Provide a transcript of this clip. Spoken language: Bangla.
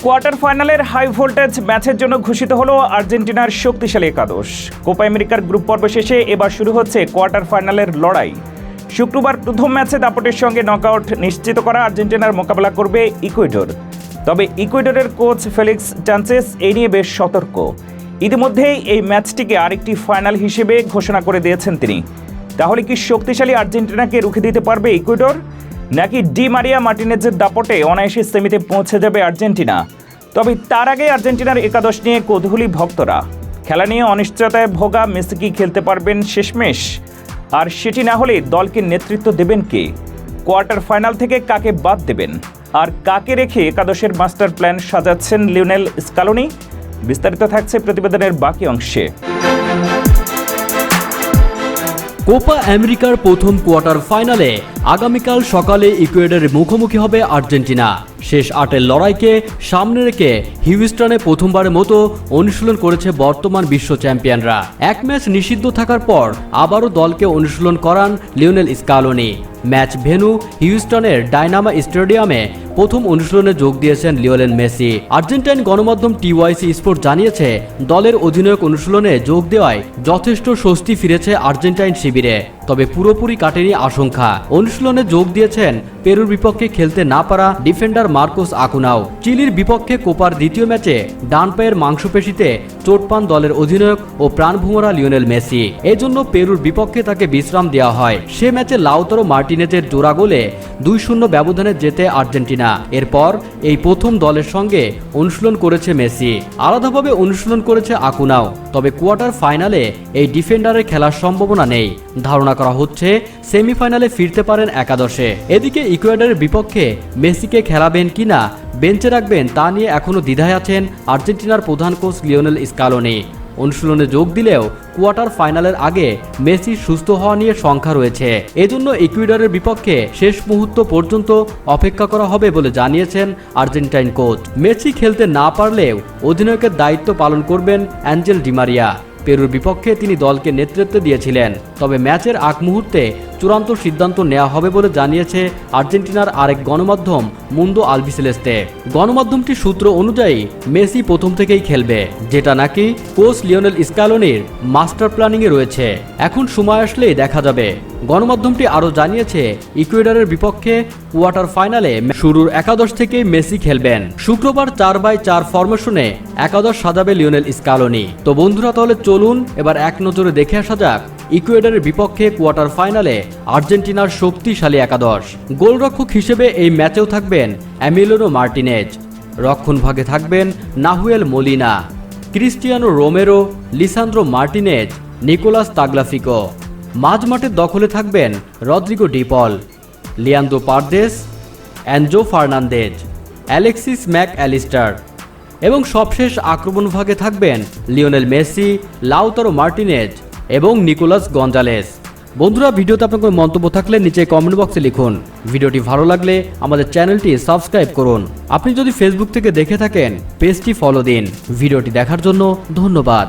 কোয়ার্টার ফাইনালের হাই ভোল্টেজ ম্যাচের জন্য ঘোষিত হলো আর্জেন্টিনার শক্তিশালী একাদশ। কোপা আমেরিকার গ্রুপ পর্ব শেষে এবার শুরু হচ্ছে কোয়ার্টার ফাইনালের লড়াই। শুক্রবার প্রথম ম্যাচে দাপটের সঙ্গে নকআউট নিশ্চিত করা আর্জেন্টিনার মোকাবেলা করবে ইকুয়েডর। তবে ইকুয়েডরের কোচ ফেলিক্স সানচেজ এই নিয়ে বেশ সতর্ক। ইতিমধ্যেই এই ম্যাচটিকে আরেকটি ফাইনাল হিসেবে ঘোষণা করে দিয়েছেন তিনি। তাহলে কি শক্তিশালী আর্জেন্টিনাকে রুখে দিতে পারবে ইকুয়েডর, নাকি ডি মারিয়া মার্টিনেজের দাপটে অনায়াসে সেমিতে পৌঁছে যাবে আর্জেন্টিনা? তবে তার আগে আর্জেন্টিনার একাদশ নিয়ে কৌতূহলী ভক্তরা। খেলা নিয়ে অনিশ্চয়তায় ভোগা মেসি কি খেলতে পারবেন শেষমেশ? আর সেটি না হলে দলকে নেতৃত্ব দেবেন কে? কোয়ার্টার ফাইনাল থেকে কাকে বাদ দেবেন, আর কাকে রেখে একাদশের মাস্টার প্ল্যান সাজাচ্ছেন লিওনেল স্কালোনি? বিস্তারিত থাকছে প্রতিবেদনের বাকি অংশে। কোপা আমেরিকার প্রথম কোয়ার্টার ফাইনালে আগামীকাল সকালে ইকুয়েডরের মুখোমুখি হবে আর্জেন্টিনা। শেষ 8-এর লড়াইকে সামনে রেখে হিউস্টনে প্রথমবারের মতো অনুশীলন করেছে বর্তমান বিশ্ব চ্যাম্পিয়নরা। এক ম্যাচ নিষিদ্ধ থাকার পর আবারও দলকে অনুশীলন করান লিওনেল স্কালোনি। ম্যাচ ভেন্যু হিউস্টনের ডায়নামা স্টেডিয়ামে প্রথম অনুশীলনে যোগ দিয়েছেন লিওনেল মেসি। আর্জেন্টাইন গণমাধ্যম টিওয়াইসি স্পোর্ট জানিয়েছে, দলের অধিনায়ক অনুশীলনে যোগ দেওয়ায় যথেষ্ট স্বস্তি ফিরেছে আর্জেন্টাইন শিবিরে। তবে পুরোপুরি কাটেনি আশঙ্কা। অনুশীলনে যোগ দিয়েছেন পেরুর বিপক্ষে খেলতে না পারা ডিফেন্ডার মার্কোস আকুনাও। চিলির বিপক্ষে কোপার দ্বিতীয় ম্যাচে ডান পায়ের মাংসপেশিতে চোট পান দলের অধিনায়ক ও প্রাণভোমরা লিওনেল মেসি। এজন্য পেরুর বিপক্ষে তাকে বিশ্রাম দেওয়া হয়। সে ম্যাচে লাউতারো মার্টিনেজের জোড়া গোলে 2-0 ব্যবধানে জেতে আর্জেন্টিনা। এরপর এই প্রথম দলের সঙ্গে অনুশীলন করেছে মেসি। আলাদাভাবে অনুশীলন করেছে আকুনাও। তবে কোয়ার্টার ফাইনালে এই ডিফেন্ডারের খেলার সম্ভাবনা নেই। ধারণা করা হচ্ছে সেমিফাইনালে ফিরতে পারেন একাদশে। এদিকে ইকুয়েডরের বিপক্ষে মেসিকে খেলাবেন কিনা, বেঞ্চে রাখবেন তা নিয়ে এখনও দ্বিধায় আছেন আর্জেন্টিনার প্রধান কোচ লিওনেল স্কালোনি। অনুশীলনে যোগ দিলেও কোয়ার্টার ফাইনালের আগে মেসি সুস্থ হওয়া নিয়ে শঙ্কা রয়েছে। এজন্য ইকুয়েডরের বিপক্ষে শেষ মুহূর্ত পর্যন্ত অপেক্ষা করা হবে বলে জানিয়েছেন আর্জেন্টাইন কোচ। মেসি খেলতে না পারলেও অধিনায়কের দায়িত্ব পালন করবেন অ্যাঞ্জেল ডি মারিয়া। পেরুর বিপক্ষে তিনি দলকে নেতৃত্ব দিয়েছিলেন। তবে ম্যাচের আগ মুহূর্তে চূড়ান্ত সিদ্ধান্ত নেওয়া হবে বলে জানিয়েছে আর্জেন্টিনার আরেক গণমাধ্যম মুন্দো আলবিসেলেস্তে। গণমাধ্যমটির সূত্র অনুযায়ী মেসি প্রথম থেকেই খেলবে, যেটা নাকি কোচ লিওনেল স্কালোনির মাস্টার প্ল্যানিংয়ে রয়েছে। এখন সময় আসলেই দেখা যাবে। গণমাধ্যমটি আরও জানিয়েছে, ইকুয়েডরের বিপক্ষে কোয়ার্টার ফাইনালে শুরুর একাদশ থেকে মেসি খেলবেন। শুক্রবার 4x4 ফরমেশনে একাদশ সাজাবে লিওনেল স্কালোনি। তো বন্ধুরা, তাহলে চলুন এবার এক নজরে দেখে আসা যাক ইকুয়েডরের বিপক্ষে কোয়ার্টার ফাইনালে আর্জেন্টিনার শক্তিশালী একাদশ। গোলরক্ষক হিসেবে এই ম্যাচেও থাকবেন এমিলিয়ানো মার্টিনেজ। রক্ষণভাগে থাকবেন Nahuel Molina, Cristiano Romero, Lisandro Martinez, Nicolas Tagliafico. মাঝমাঠের দখলে থাকবেন Rodrigo De Paul, Leandro Paredes, Enzo Fernandez, Alexis Mac Allister এবং সবশেষ আক্রমণভাগে থাকবেন লিওনেল মেসি, লাউতারো মার্টিনেজ এবং নিকোলাস গঞ্জালেস। বন্ধুরা, ভিডিওতে আপনার কোনো মন্তব্য থাকলে নিচে কমেন্ট বক্সে লিখুন। ভিডিওটি ভালো লাগলে আমাদের চ্যানেলটি সাবস্ক্রাইব করুন। আপনি যদি ফেসবুক থেকে দেখে থাকেন, পেজটি ফলো দিন। ভিডিওটি দেখার জন্য ধন্যবাদ।